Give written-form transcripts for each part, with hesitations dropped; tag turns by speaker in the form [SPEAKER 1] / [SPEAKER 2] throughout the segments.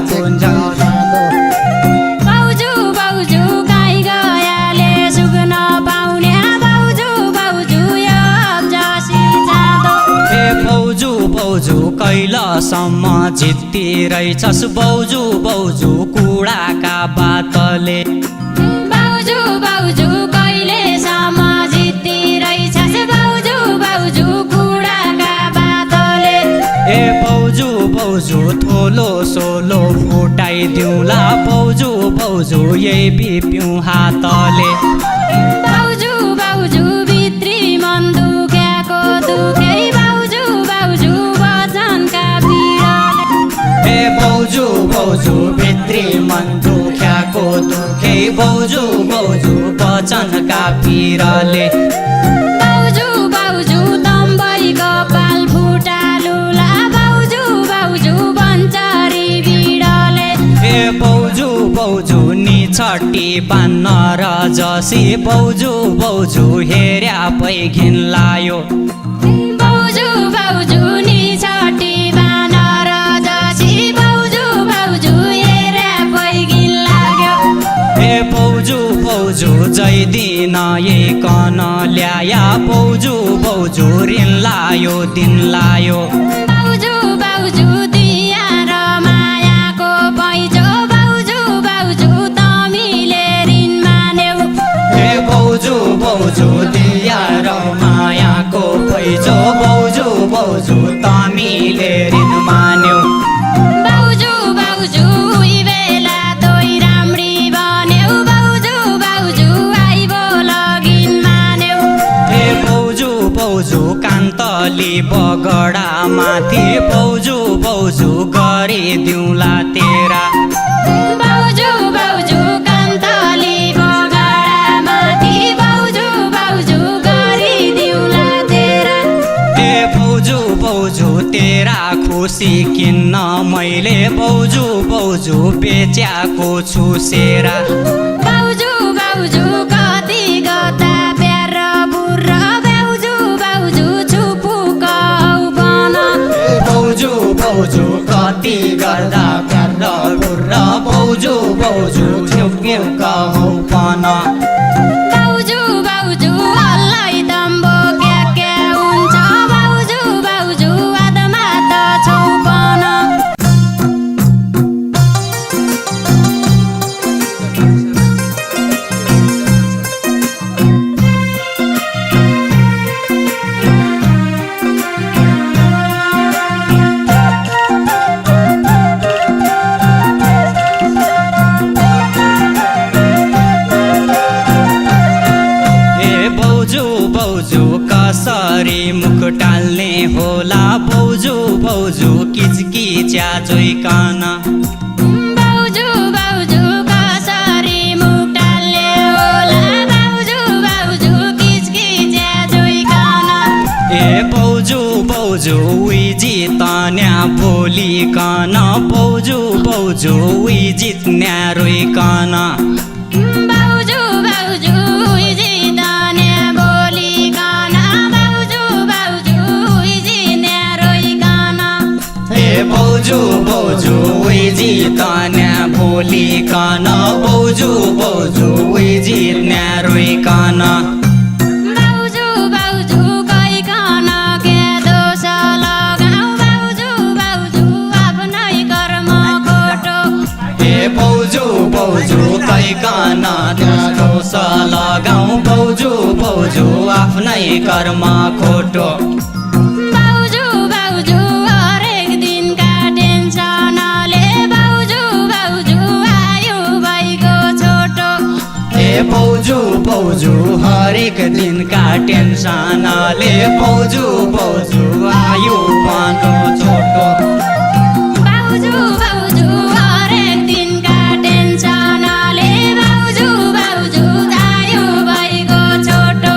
[SPEAKER 1] कुञ्ज जाँदो
[SPEAKER 2] बाउजू बाउजू गाई गयाले सुग्न पाउने बाउजू बाउजू यो अब्जसी जाँदो
[SPEAKER 1] ए बाउजू बाउजू कैलासम्म जित्ती रहेछस् बाउजू बाउजू कुडाका बातले
[SPEAKER 2] बाउजू बाउजू कहिलेसम्म जित्ती रहेछस् बाउजू बाउजू कुडाका बातले
[SPEAKER 1] ए बाउजू बाउजू थोलो सोलो फुटाइदिउँला बाउजू बाउजू यही बिप्यौँ हातले
[SPEAKER 2] बाउजू बाउजू भित्री मन दुख्याको दुखे बाउजू बाउजू वचनका पीडाले
[SPEAKER 1] ए बाउजू बाउजू भित्री मन दुख्याको दुखे बाउजू बाउजू वचनका पिरले
[SPEAKER 2] बाउजू बाउजू तम्बै कपाल फुटालुला बाउजू बाउजू बन्चरी बिडले
[SPEAKER 1] ए बाउजू बाउजू निछटी बान्नर जसी बाउजू बाउजू हेर्या पै घिन लायो
[SPEAKER 2] बाउजू बाउजू निछटी बानर जसी बाउजू बाउजू हेरे पैगिन लाग्यो
[SPEAKER 1] ए बाउजू बाउजू जैदिन कन ल्याया बाउजू बाउजू ऋण लायो दिन लायो
[SPEAKER 2] बाउजू बाउजू दिया र मायाको पैजो बाउजू बाउजू तमीले ऋण मान्यौ
[SPEAKER 1] ए बाउजू बाउजू दिया र मायाको पैजो बाउजू बाउजू तमीले ऋण मान्यौ
[SPEAKER 2] बाउजू बाउजू उही बेला तोइ राम्री बन्यौ बाउजू बाउजू आइबो लगिन मान्यौ
[SPEAKER 1] ए बाउजू बाउजू कान्तली बगडा माथि बाउजू बाउजू गरिदिउँला तेरा
[SPEAKER 2] बाउजू बाउजू कान्तली बगडा माथि बाउजू बाउजू गरिदिउँला तेरा
[SPEAKER 1] ए बाउजू बाउजू तेरा खुसी किन्न मैले बाउजू बाउजू बेच्याको छु सेरा
[SPEAKER 2] बाउजू बाउजू कति गता प्यार र बुर्र बाउजू बाउजू छुपुक बन
[SPEAKER 1] बाउजू बाउजू कति गर्दा प्यार गुर्र बाउजू बाउजू छुप्यौ कहौ पन
[SPEAKER 2] बाउजू बाउजू हल्लै दम्बो क्या हुन्छ बाउजू बाउजू आत्मा त छौपन
[SPEAKER 1] ए बाउजू बाउजू कसरी मुख टाल्ने होला बाउजू बाउजू किचकिच्या जोइकन
[SPEAKER 2] बाउजू बाउजू कसरी मुख टाल्ने होला बाउजू बाउजू किचकिच्या जोइकन
[SPEAKER 1] ए बाउजू बाउजू उही जितन्या बोलिकन बाउजू बाउजू उही जित्न्या रोइकन
[SPEAKER 2] बाउजू बाउजू जितने बोलिकन बाउजू बाउजू जिने रोइकन
[SPEAKER 1] ए बाउजू बाउजू उही जितन्या बोलिकन बाउजू बाउजू उही जित्न्या रोइकन
[SPEAKER 2] बाउजू बाउजू गइकन के दोष लगाऊ बाउजू बाउजू आफ्नै कर्म खोटो
[SPEAKER 1] ए बाउजू बाउजू कैकन दोष लगाऊ बाउजू बाउजू आफ्नै कर्म खोटो
[SPEAKER 2] बाउजू बाउजू हरेक दिनका टेन्सनले बाउजू बाउजू आयु भइगयो छोटो
[SPEAKER 1] ए बाउजू बाउजू हरेक दिनका टेन्सनले बाउजू बाउजू आयु पानो छोटो
[SPEAKER 2] बाउजू बाउजू हरेक दिनका टेन्सनले बाउजू बाउजू आयु भइगयो छोटो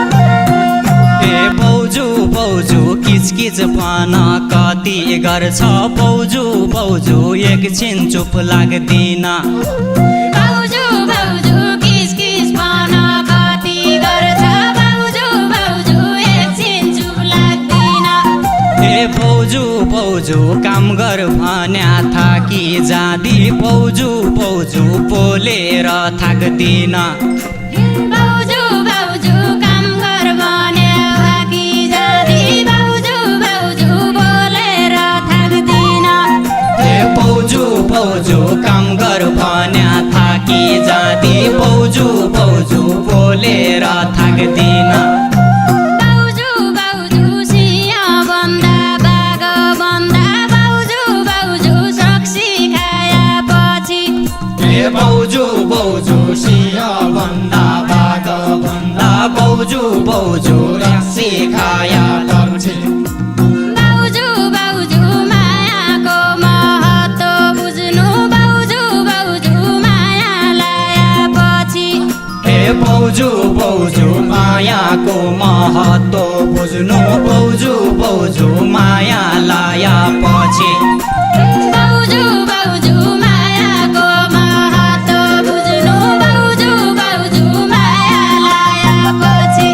[SPEAKER 1] ए बाउजू बाउजू किचकिच पान कति गर्छ बाउजू बाउजू एकछिन चुप लाग्दिन
[SPEAKER 2] बाउजू बाउजू किसकिस पान कति गर्छ
[SPEAKER 1] बौजू काम गर भन्या थाकी जाँदी बौजू बौजू बोलेर थाक्दिन
[SPEAKER 2] बाउजू बाउजू काम गर भने थाकी जाँदी बाउजू बाउजू बोलेर थाक्दिन
[SPEAKER 1] ए बौजू बौजू काम गर भन्या थाकी जाँदी बौजू बौजू बोलेर थाक्दिन
[SPEAKER 2] बाउजू बाउजू सिया बन्दा बाग बन्दा बाउजू बाउजू सक्सी खाया पछि
[SPEAKER 1] ए बौजू बौजू सिंह भन्दा बाघ भन्दा बौजू बौजू रक्सी खाया पछि
[SPEAKER 2] बाउजू बाउजू मायाको महत्त्व बुझ्नु बाउजू बाउजू माया लाया पछि
[SPEAKER 1] ए बौजू बौजू मायाको महत्त्व बुझ्नु बौजू बौजू माया लाया पछि
[SPEAKER 2] बाउजू बाउजू मायाको महत्त्व बुझ्नु बाउजू बाउजू माया लाया पछि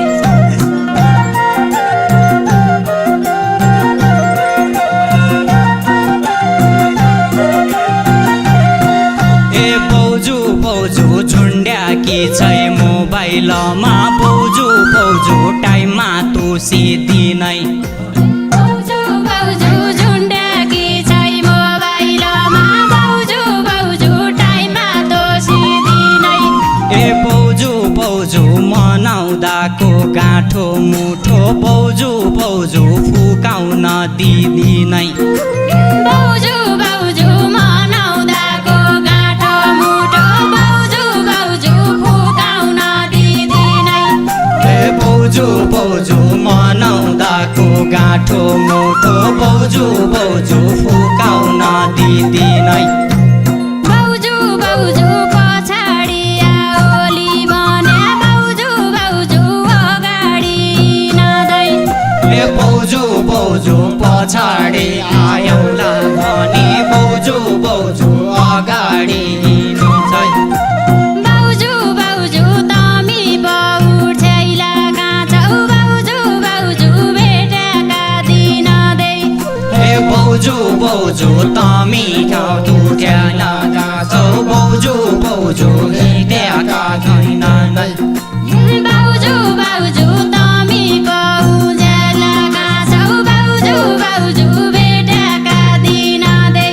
[SPEAKER 1] ए बौजू बौजू झुन्ड्या कि छै मोबाइलमा बौजू बौजू टाइममा तुसिदिनै
[SPEAKER 2] बाउजू बाउजू झुन्ड्याकी छै मोबाइलमा बाउजू बाउजू टाइममा दोषिदिनै
[SPEAKER 1] ए बौजू बौजू मनाउँदाको गाँठो मुठो बौजू बौजू फुकाउन दिदिनै
[SPEAKER 2] बाउजू बाउजू मनाउँदाको गाँठो मुठो बाउजू बाउजू फुकाउन दिदिनै
[SPEAKER 1] ए बौजू बौजू मनाउँदाको गाँठो मुठो बौजू बौजू फुकाउन दिदिनै
[SPEAKER 2] बाउजू बाउजू पछाडि ओली बने बाउजू बाउजू अगाडि नदै
[SPEAKER 1] ए बौजू बौजू पछाडि आयौला भने बौजू बौजू अगाडि हिँड्छै
[SPEAKER 2] बाउजू बाउजू तमी बहुठैला काँचौ बाउजू बाउजू भेटेका दिन दे
[SPEAKER 1] ए बौजू बौजू तमी उठ्यान गाछौ बौजू बौजू हिँड्याका छैन नै
[SPEAKER 2] बाउजू बाउजू तमी बहुजेला काँचौ बाउजू बाउजू भेटेका दिन दे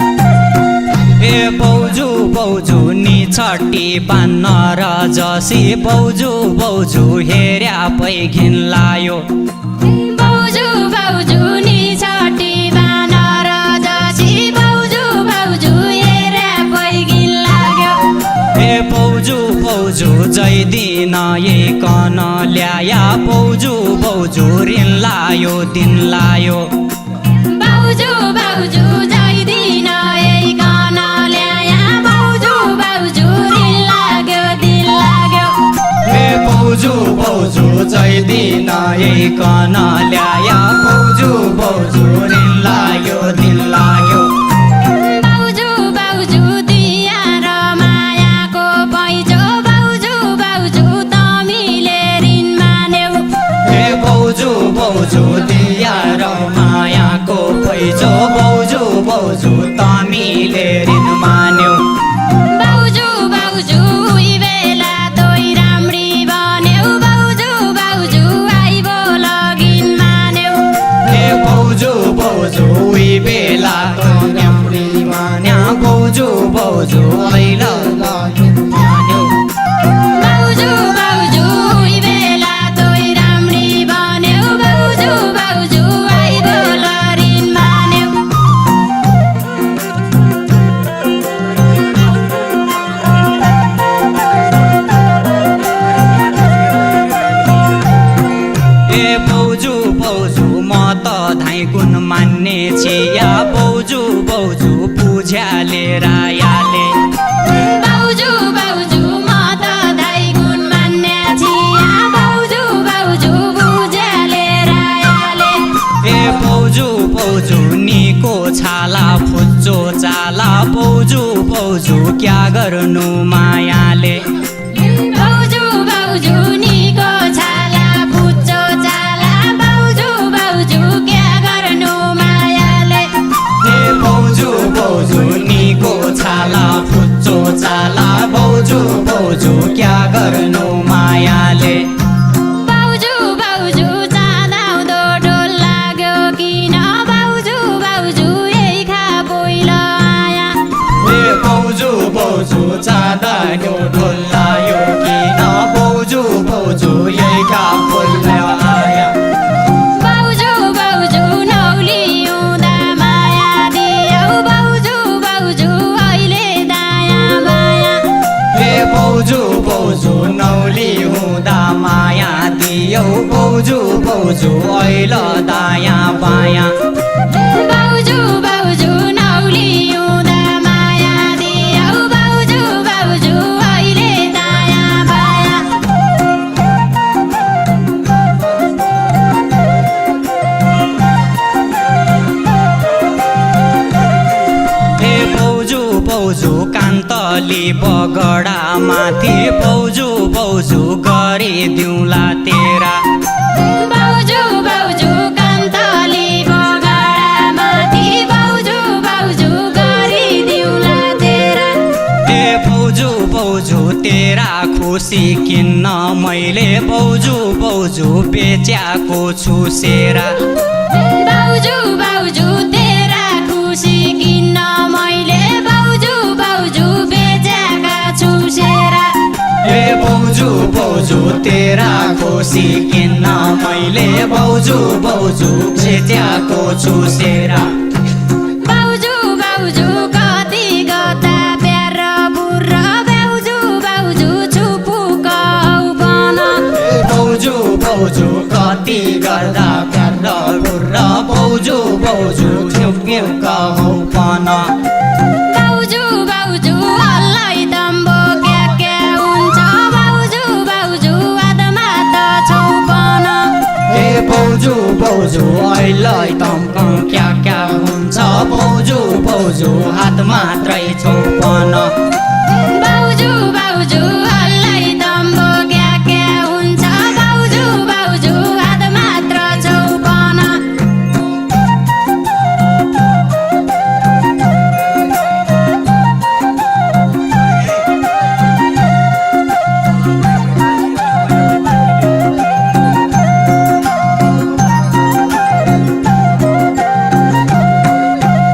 [SPEAKER 1] ए बौजू बौजू निछट्टी बान्न र जसी बौजू बौजू हेर्या पै घिन लायो
[SPEAKER 2] बाउजू बाउजू निछटी बानर जसी बाउजू बाउजू हेरे पैगिन लाग्यो
[SPEAKER 1] ए बौजू बौजू जैदिन कन ल्याया बौजू बौजू ऋण लायो दिन लायो
[SPEAKER 2] बाउजू बाउजू जाइदिन कन ल्याया बाउजू बाउजू ऋण लाग्यो दिन लाग्यो
[SPEAKER 1] ए बौजू बौजू जैदिन कन ल्याया बौजू बौजू ऋण लाग्यो दिन लाग्यो
[SPEAKER 2] बाउजू बाउजू दिया र मायाको पैँचो बाउजू बाउजू तमीले ऋण मान्यौ
[SPEAKER 1] ए बौजू बौजू दिया र मायाको पैँचो बौजू बौजू तमीले ऋण मान्यौ
[SPEAKER 2] बाउजू बाउजू उही बेला तोइ राम्री बन्यौ बाउजू बाउजू आइबो लगिन मान्यौ
[SPEAKER 1] ए बौजू बौजू उही बेला राम्री मान्या बौजू बौजू ऐल मान्यौ
[SPEAKER 2] बाउजू बाउजू उही बेला तोइ राम्री बन्यौ बाउजू बाउजू आइबो लगिन मान्यौ
[SPEAKER 1] ए बौजू बौजू म त धाइ गुण मान्ने छिया बौजू बौजू पुझ्याले रायाले
[SPEAKER 2] बाउजू बाउजू म त धाइ गुण मान्ने छिया बाउजू बाउजू बुझ्याले रायाले
[SPEAKER 1] ए बौजू बौजू निको छाला फुच्चो चाला बौजू बौजू क्या गर्नु मायाले
[SPEAKER 2] बाउजू
[SPEAKER 1] भाउजू भाउजू ऐल दायाँ बायाँ
[SPEAKER 2] भाउजू भाउजू नौली हुँदा माया दियौ भाउजू भाउजू अहिले दायाँ बायाँ
[SPEAKER 1] हे भाउजू भाउजू कान्तली बगडा माथि भाउजू भाउजू गरिदिउँला तेरा
[SPEAKER 2] भाउजू भाउजू कान्तली बगडा माथि भाउजू भाउजू गरिदिउँला तेरा
[SPEAKER 1] हे भाउजू भाउजू तेरा खुसी किन्न मैले भाउजू भाउजू बेच्याको छु सेरा
[SPEAKER 2] भाउजू भाउजू तेरा खुसी किन्न मैले भाउजू भाउजू बेचेका छु सेरा
[SPEAKER 1] हे भाउजू भाउजू तेरा खुसी किन्न मैले भाउजू भाउजू बेच्याको छु सेरा
[SPEAKER 2] भाउजू भाउजू कति गता प्यार बुर्र भाउजू भाउजू छुपुकाउ बन
[SPEAKER 1] भाउजू भाउजू कति गर्दा प्यार गुर्र भाउजू भाउजू छुप्यौ कहौ पन
[SPEAKER 2] भाउजू भाउजू हल्लाई दम्बो क्या हुन्छ भाउजू भाउजू आदमा त छौ पन
[SPEAKER 1] हे भाउजू भाउजू अहिले तम्क क्या हुन्छ भाउजू भाउजू हात मात्रै छौ पन
[SPEAKER 2] भाउजू भाउजू हल्लाई दम्बो क्या हुन्छ भाउजू भाउजू हात मात्र छौ पन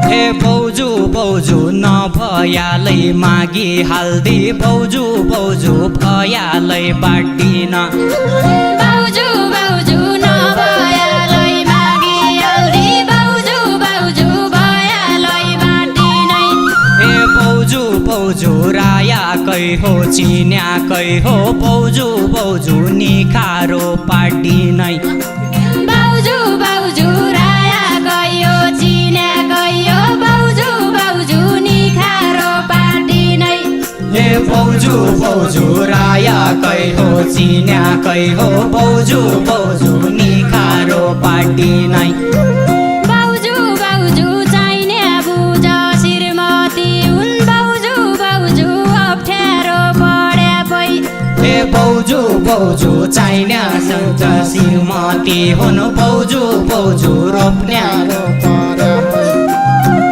[SPEAKER 1] हे भाउजू भाउजू नभयालै मागी हाल्दी भाउजू भाउजू भयालै बाँडिन
[SPEAKER 2] भाउजू भाउजू नभयालै मागिहाल्दी भाउजू भाउजू भयालै बाँडिनै
[SPEAKER 1] हे भाउजू भाउजू रायाकै हो चिन्याकै हो भाउजू भाउजू निखारो पाडिनै
[SPEAKER 2] भाउजू भाउजू राया गयो चिन्या गयो भाउजू भाउजू निखारो पार्टिनै
[SPEAKER 1] हे भाउजू भाउजू रायाकै हो चिन्याकै हो भाउजू भाउजू निखारो पाडिनै
[SPEAKER 2] भाउजू भाउजू चाहिने बुझ श्रीमती हुन् भाउजू भाउजू अप्ठ्यारो पढ्या पै
[SPEAKER 1] हे भाउजू भाउजू चाहिने सन्त श्रीमती हुन् भाउजू भाउजू रोप्न्या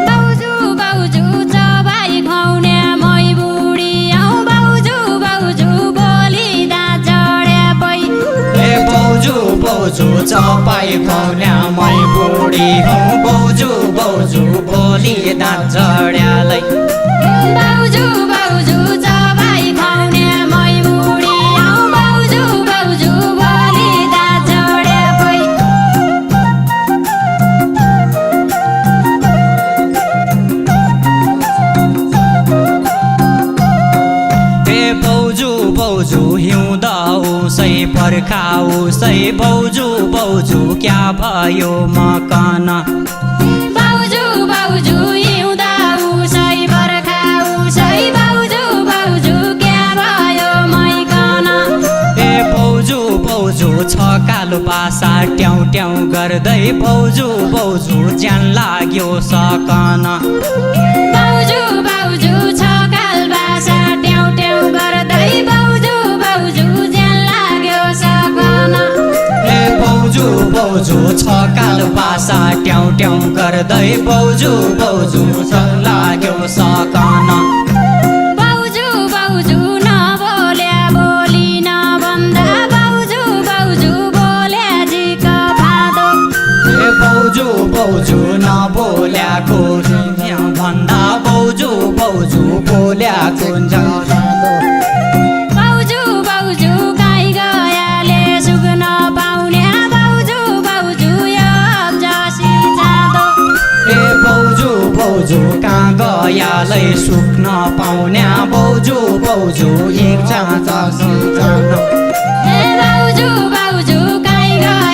[SPEAKER 2] भाउजू भाउजू चबाई खुवाउने मै बुढी आऊ भाउजू भाउजू बोली दाँत जड्या पै
[SPEAKER 1] हे भाउजू भाउजू चपाई खुवाउने मै बुढी हौ भाउजू भाउजू बोली दाँत जड्यालै
[SPEAKER 2] भाउजू भाउजू चबाई खुवाउने मै बुढी आऊ भाउजू भाउजू बोली दाँत जड्या पै
[SPEAKER 1] हे भाउजू भाउजू हिउँदा उसै बर्खा उसै भाउजू भाउजू क्या भयो मकन
[SPEAKER 2] भाउजू भाउजू हिउँदा उसै बर्खा उसै भाउजू भाउजू क्या भयो मैकन
[SPEAKER 1] हे भाउजू भाउजू छकाल बासा ट्याउ ट्याउ गर्दै भाउजू भाउजू ज्यान लाग्यो सकन
[SPEAKER 2] भाउजू भाउजू छकाल बासा ट्याउ ट्याउ गर्दै भाउजू भाउजू ज्यान लाग्यो सकन
[SPEAKER 1] हे भाउजू भाउजू छकाल बासा ट्याउ ट्याउ गर्दै भाउजू भाउजू ज्यान लाग्यो सकन
[SPEAKER 2] भाउजू भाउजू नबोल्या बोली नभन्दा भाउजू भाउजू बोल्या जिक फादो
[SPEAKER 1] हे भाउजू भाउजू नबोल्याको भन्दा भाउजू भाउजू बोल्याको
[SPEAKER 2] भाउजू भाउजू गाई गयाले सुक्न पाउने भाउजू भाउजू यो अब्जसी जाँदो
[SPEAKER 1] हे भाउजू भाउजू कहाँ गयालै सुक्न पाउने भाउजू भाउजू एक जान
[SPEAKER 2] हे भाउजू भाउजू गाई गया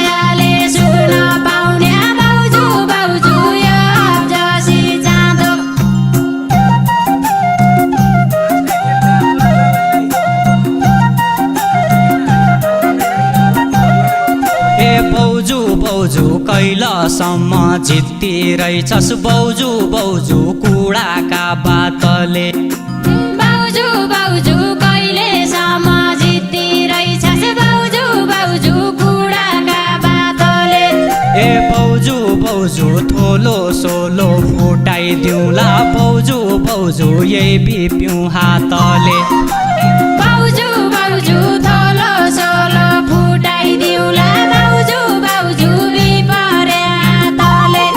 [SPEAKER 1] जित्ती रहेछस् बाउजू बाउजू कुडाका बातले
[SPEAKER 2] बाउजू बाउजू कहिलेसम्म जित्ती रहेछस् बाउजू बाउजू कुडाका बातले
[SPEAKER 1] ए बाउजू बाउजू थोलो सोलो फुटाइदिउँला बाउजू बाउजू यही बिप्यौँ हातले
[SPEAKER 2] बाउजू बाउजू थोलो सोलो फुटाइदिउँला बाउजू बाउजू बिपरे हातले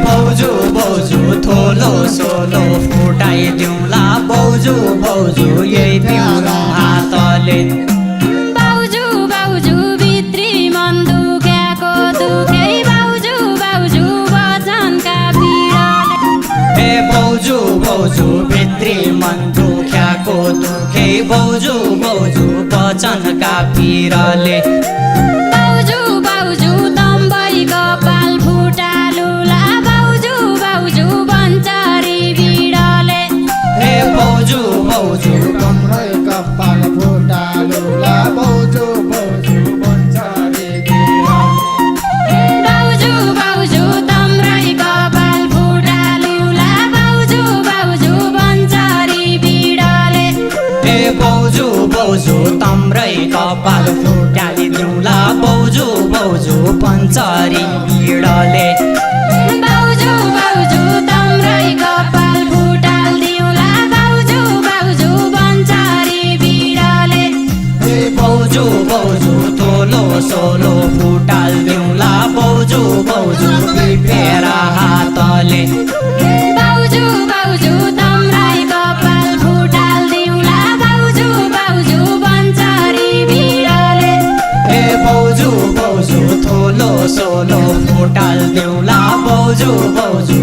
[SPEAKER 1] बाउजू बाउजू थोलो सोलो फुटाइदिउँला बाउजू बाउजू यही पिउँ हातले
[SPEAKER 2] बाउजू बाउजू भित्री मन दुख्याको दुखै बाउजू बाउजू वचनका पीडाले
[SPEAKER 1] ए बाउजू बाउजू भित्री मन दुख्याको दुखै बाउजू बाउजू वचनका पिरले
[SPEAKER 2] बाउजू बाउजू तम्बै कपाल फुटालुला बाउजू बाउजू बन्चरी बिडले
[SPEAKER 1] ए बाउजू बाउजू
[SPEAKER 3] तम्रै कपाल फुटालुला बाउजू बाउजू बन्चरी बिडले
[SPEAKER 2] बाउजू बाउजू तम्रै कपाल फुटालुला बाउजू बाउजू बन्चरी बिडले
[SPEAKER 1] ए बाउजू बाउजू तम्रै कपाल फुटालिदिउँला बाउजू बाउजू पञ्चरी बिडले
[SPEAKER 2] बाउजू बाउजू तम्रै कपाल फुटाल्दिउँला बाउजू बाउजू बन्चरी बिडले
[SPEAKER 1] ए बाउजू बाउजू थोलो सोलो फुटालिदिउँला बाउजू बाउजू बिपेर हातले
[SPEAKER 2] बाउजू बाउजू तम्रै कपाल फुटाल्दिउँला बाउजू बाउजू बन्चरी बिडले
[SPEAKER 1] ए बाउजू बाउजू थोलो सोलो फुटालिदिउँला बाउजू बाउजू